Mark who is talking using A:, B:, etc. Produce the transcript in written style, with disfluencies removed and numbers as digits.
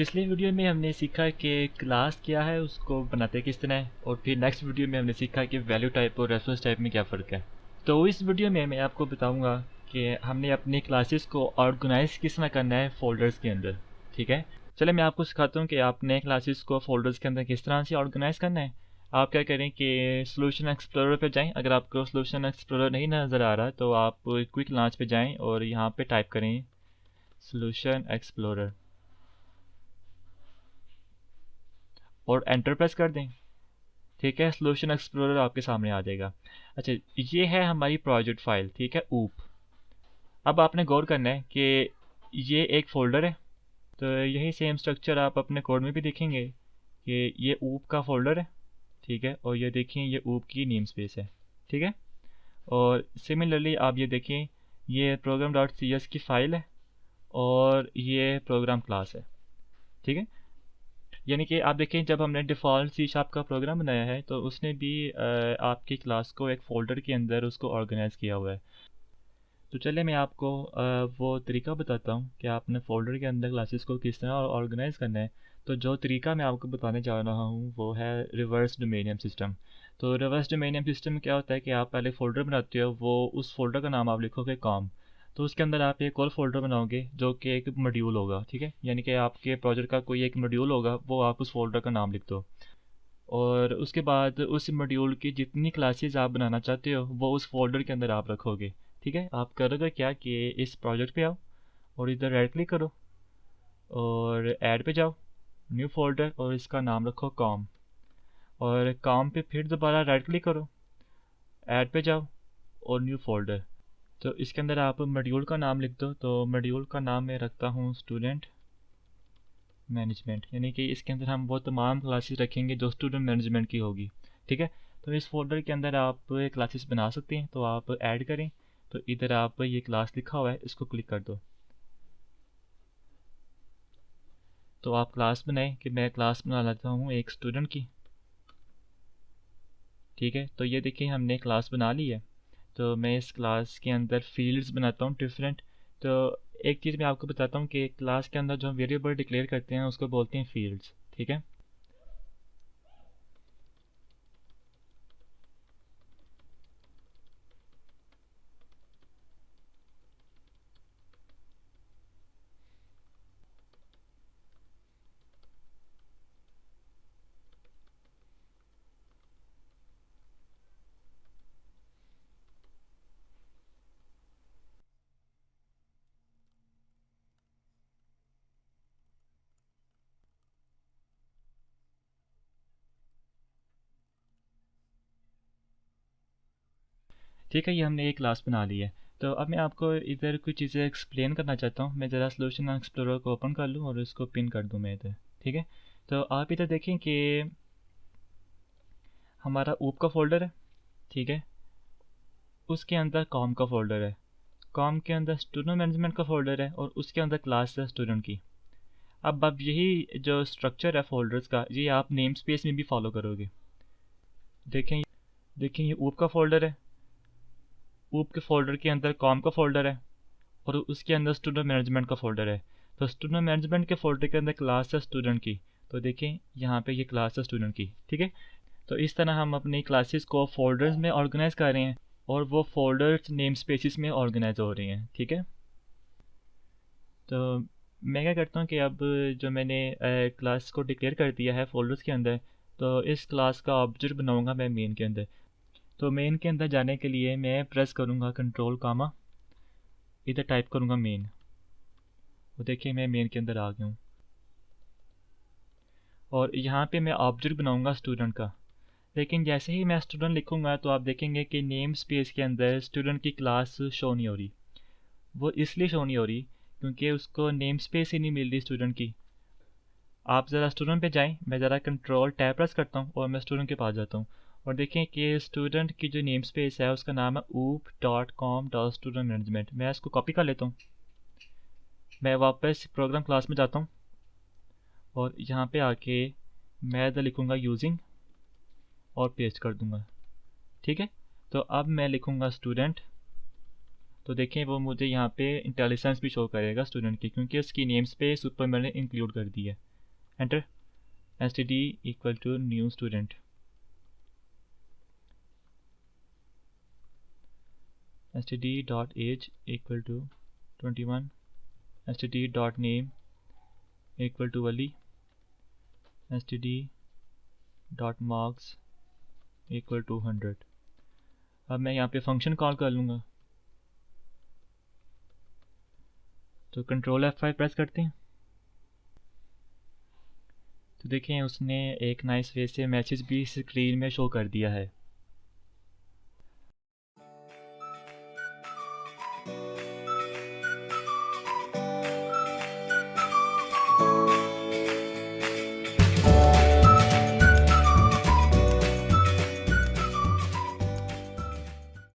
A: पिछले वीडियो में हमने सीखा कि क्लास क्या है, उसको बनाते किस तरह है, और फिर नेक्स्ट वीडियो में हमने सीखा कि वैल्यू टाइप और रेफरेंस टाइप में क्या फ़र्क है। तो इस वीडियो में मैं आपको बताऊंगा कि हमने अपनी क्लासेस को ऑर्गेनाइज किस तरह करना है फ़ोल्डर्स के अंदर। ठीक है, चले मैं आपको सिखाता हूँ कि आपने क्लासेस को फ़ोल्डर्स के अंदर किस तरह से ऑर्गेनाइज करना है। आप क्या करें कि सोल्यूशन एक्सप्लोरर पे जाएं। अगर आपको सोल्यूशन एक्सप्लोरर नहीं नज़र आ रहा तो आप क्विक लॉन्च पे जाएं और यहाँ पे टाइप करें सोल्यूशन एक्सप्लोरर और एंटर प्रेस कर दें। ठीक है, सोल्यूशन एक्सप्लोरर आपके सामने आ जाएगा। अच्छा, ये है हमारी प्रोजेक्ट फाइल। ठीक है, ऊप। अब आपने गौर करना है कि ये एक फ़ोल्डर है, तो यही सेम स्ट्रक्चर आप अपने कोड में भी देखेंगे कि ये ऊप का फ़ोल्डर है। ठीक है, और ये देखिए ये ऊप की नेम स्पेस है। ठीक है, और सिमिलरली आप ये देखें ये program डॉट सी एस की फ़ाइल है और ये प्रोग्राम क्लास है। ठीक है, यानी कि आप देखें जब हमने डिफ़ॉल्ट सी शार्प का प्रोग्राम बनाया है तो उसने भी आपकी क्लास को एक फ़ोल्डर के अंदर उसको ऑर्गेनाइज़ किया हुआ है। तो चलिए मैं आपको वो तरीका बताता हूँ कि आपने फ़ोल्डर के अंदर क्लासेस को किस तरह ऑर्गेनाइज़ करना है। तो जो तरीका मैं आपको बताने जा रहा हूँ वो है रिवर्स डोमेनियम सिस्टम। तो रिवर्स डोमेनियम सिस्टम क्या होता है कि आप पहले फ़ोल्डर बनाते हो, वो उस फ़ोल्डर का नाम आप लिखोगे कॉम। तो उसके अंदर आप एक और फ़ोल्डर बनाओगे जो कि एक मॉड्यूल होगा। ठीक है, यानी कि आपके प्रोजेक्ट का कोई एक मॉड्यूल होगा, वो आप उस फ़ोल्डर का नाम लिख दो। और उसके बाद उस मॉड्यूल की जितनी क्लासेस आप बनाना चाहते हो वो उस फ़ोल्डर के अंदर आप रखोगे। ठीक है, आप करोगे क्या कि इस प्रोजेक्ट पे आओ और इधर राइट क्लिक करो और ऐड पे जाओ, न्यू फ़ोल्डर, और इसका नाम रखो कॉम। और कॉम पे फिर दोबारा राइट क्लिक करो, ऐड पे जाओ और न्यू फ़ोल्डर। तो इसके अंदर आप मॉड्यूल का नाम लिख दो। तो मॉड्यूल का नाम मैं रखता हूँ स्टूडेंट मैनेजमेंट, यानी कि इसके अंदर हम वो तमाम क्लासेस रखेंगे जो स्टूडेंट मैनेजमेंट की होगी। ठीक है, तो इस फोल्डर के अंदर आप क्लासेस बना सकते हैं। तो आप ऐड करें, तो इधर आप ये क्लास लिखा हुआ है इसको क्लिक कर दो। तो आप क्लास बनाएं कि मैं क्लास बना लेता हूँ एक स्टूडेंट की। ठीक है, तो ये देखिए हमने क्लास बना ली है। तो मैं इस क्लास के अंदर फील्ड्स बनाता हूँ डिफरेंट। तो एक चीज़ मैं आपको बताता हूँ कि क्लास के अंदर जो हम वेरिएबल डिक्लेयर करते हैं उसको बोलते हैं फील्ड्स। ठीक है, ठीक है, ये हमने एक क्लास बना ली है। तो अब मैं आपको इधर कुछ चीज़ें एक्सप्लेन करना चाहता हूँ। मैं ज़रा सोल्यूशन एक्सप्लोरर को ओपन कर लूँ और इसको पिन कर दूँ मैं इधर। ठीक है, तो आप इधर देखें कि हमारा ऊप का फोल्डर है। ठीक है, उसके अंदर कॉम का फोल्डर है, कॉम के अंदर स्टूडेंट मैनेजमेंट का फोल्डर है और उसके अंदर क्लास है स्टूडेंट की। अब यही जो स्ट्रक्चर है फोल्डर्स का, ये आप नेम स्पेस में भी फॉलो करोगे। देखें, देखें ये ऊप का फोल्डर है, ऊप के फोल्डर के अंदर कॉम का फोल्डर है और उसके अंदर स्टूडेंट मैनेजमेंट का फ़ोल्डर है। तो स्टूडेंट मैनेजमेंट के फ़ोल्डर के अंदर क्लास है स्टूडेंट की। तो देखें यहाँ पे ये क्लास है स्टूडेंट की। ठीक है, तो इस तरह हम अपनी क्लासेस को फ़ोल्डर्स में ऑर्गेनाइज कर रहे हैं और वो फ़ोल्डर्स नेम स्पेसिस में ऑर्गेनाइज हो रही हैं। ठीक है, तो मैं क्या करता हूँ कि अब जो मैंने क्लास को डिक्लेयर कर दिया है फ़ोल्डर्स के अंदर, तो इस क्लास का ऑब्जेक्ट बनाऊँगा मैं मेन के अंदर। तो मेन के अंदर जाने के लिए मैं प्रेस करूँगा कंट्रोल कामा, इधर टाइप करूँगा मेन। तो देखिए मैं मेन के अंदर आ गया हूँ और यहाँ पे मैं ऑब्जेक्ट बनाऊंगा स्टूडेंट का। लेकिन जैसे ही मैं स्टूडेंट लिखूंगा तो आप देखेंगे कि नेम स्पेस के अंदर स्टूडेंट की क्लास शो नहीं हो रही। वो इसलिए शो नहीं हो रही क्योंकि उसको नेम स्पेस ही नहीं मिल रही स्टूडेंट की। आप ज़रा स्टूडेंट पे जाएं, मैं ज़रा कंट्रोल टैब प्रेस करता हूँ और मैं स्टूडेंट के पास जाता हूँ और देखें कि स्टूडेंट की जो नेम स्पेस है उसका नाम है oop.com.studentmanagement। मैं इसको कॉपी कर लेता हूँ, मैं वापस प्रोग्राम क्लास में जाता हूँ और यहाँ पे आके मैं इधर लिखूँगा यूजिंग और पेस्ट कर दूंगा। ठीक है, तो अब मैं लिखूँगा स्टूडेंट। तो देखें वो मुझे यहाँ पे इंटेलिजेंस भी शो करेगा स्टूडेंट की, क्योंकि उसकी नेम स्पेस ऊपर मैंने इंक्लूड कर दी है। Enter. std equal to new student, std dot age equal to 21, std dot name equal to Wali, std dot marks equal to 100। अब मैं यहाँ पे फंक्शन कॉल कर लूँगा, तो कंट्रोल F5 प्रेस करते हैं। तो देखें उसने एक नाइस वे से मैसेज भी स्क्रीन में शो कर दिया है।